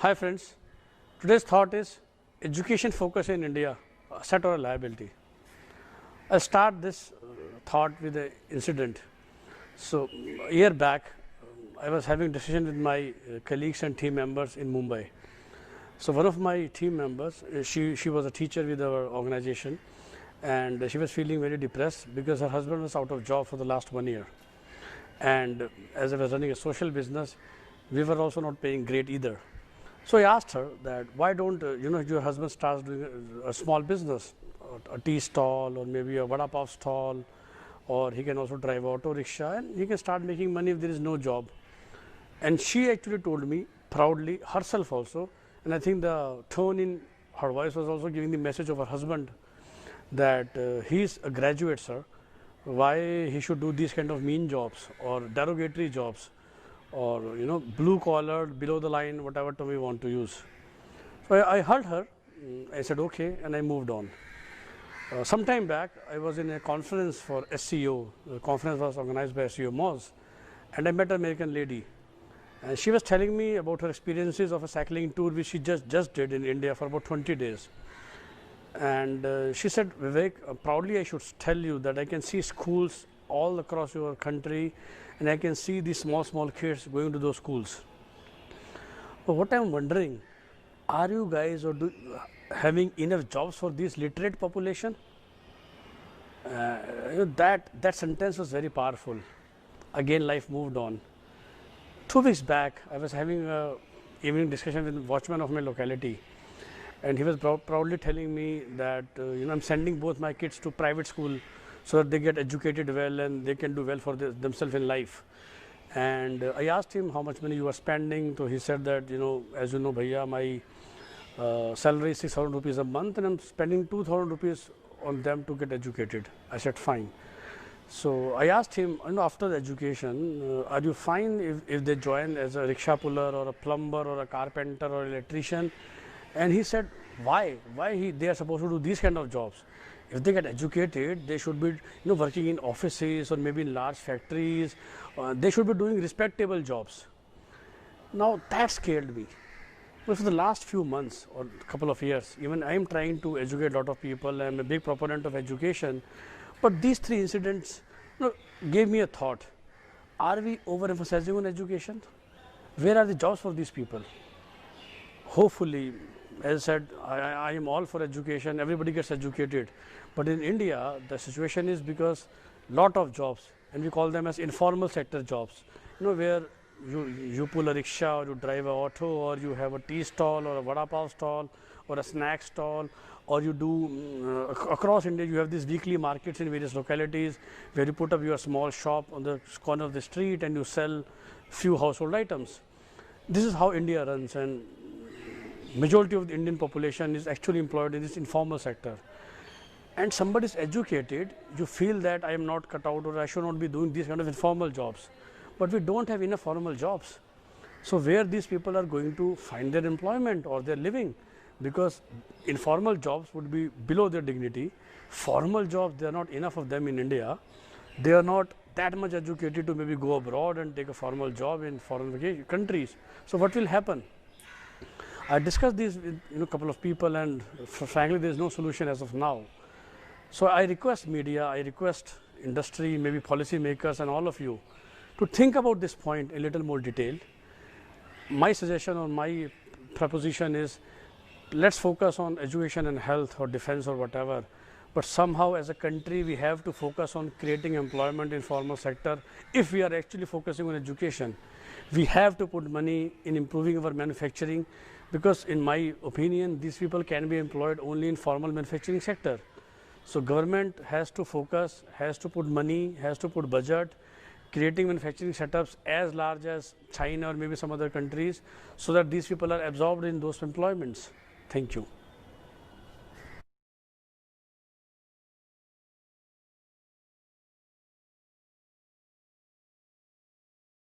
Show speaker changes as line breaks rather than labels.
Hi friends, today's thought is education focus in India, asset or a liability. I'll start this thought with an incident. So a year back, I was having a discussion with my colleagues and team members in Mumbai. So one of my team members, she was a teacher with our organization, and she was feeling very depressed because her husband was out of job for the last 1 year. And as I was running a social business, we were also not paying great either. So I asked her that why don't your husband starts doing a small business, a tea stall or maybe a vada pav stall, or he can also drive auto rickshaw and he can start making money if there is no job. And she actually told me proudly herself also, and I think the tone in her voice was also giving the message of her husband that he's a graduate, sir. Why he should do these kind of mean jobs or derogatory jobs, or blue collar, below the line, whatever term we want to use. So I heard her, I said okay, and I moved on. Some time back, I was in a conference for SEO. The conference was organized by SEO Moz, and I met an American lady, and she was telling me about her experiences of a cycling tour which she just did in India for about 20 days. And she said, Vivek, proudly I should tell you that I can see schools all across your country, and I can see these small kids going to those schools. But what I'm wondering, are you guys having enough jobs for this literate population? That sentence was very powerful. Again, life moved on. 2 weeks back, I was having an evening discussion with the watchman of my locality, and he was proudly telling me that I'm sending both my kids to private school so that they get educated well and they can do well for themselves in life. And I asked him how much money you are spending. So he said that, as you know, bhaiya, my salary is 6,000 rupees a month and I'm spending 2,000 rupees on them to get educated. I said, fine. So I asked him, after the education, are you fine if they join as a rickshaw puller or a plumber or a carpenter or electrician? And he said, why? They are supposed to do these kind of jobs? If they get educated, they should be working in offices or maybe in large factories. They should be doing respectable jobs. Now that scared me. But for the last few months or couple of years, even I am trying to educate a lot of people. I am a big proponent of education. But these 3 incidents gave me a thought. Are we overemphasizing on education? Where are the jobs for these people? Hopefully, as I said, I am all for education, everybody gets educated. But in India, the situation is because lot of jobs, and we call them as informal sector jobs, where you pull a rickshaw, or you drive an auto, or you have a tea stall, or a vada pav stall, or a snack stall, or you do, across India, you have these weekly markets in various localities, where you put up your small shop on the corner of the street and you sell few household items. This is how India runs, and majority of the Indian population is actually employed in this informal sector. And somebody is educated, you feel that I am not cut out or I should not be doing these kind of informal jobs. But we don't have enough formal jobs. So where these people are going to find their employment or their living? Because informal jobs would be below their dignity. Formal jobs, there are not enough of them in India. They are not that much educated to maybe go abroad and take a formal job in foreign countries. So what will happen? I discussed this with a couple of people, and frankly there is no solution as of now. So I request media, I request industry, maybe policy makers and all of you to think about this point in a little more detail. My suggestion or my proposition is, let's focus on education and health or defense or whatever, but somehow as a country we have to focus on creating employment in formal sector. If we are actually focusing on education, we have to put money in improving our manufacturing, because in my opinion these people can be employed only in formal manufacturing sector. So government has to focus, has to put money, has to put budget, creating manufacturing setups as large as China or maybe some other countries, so that these people are absorbed in those employments. Thank you.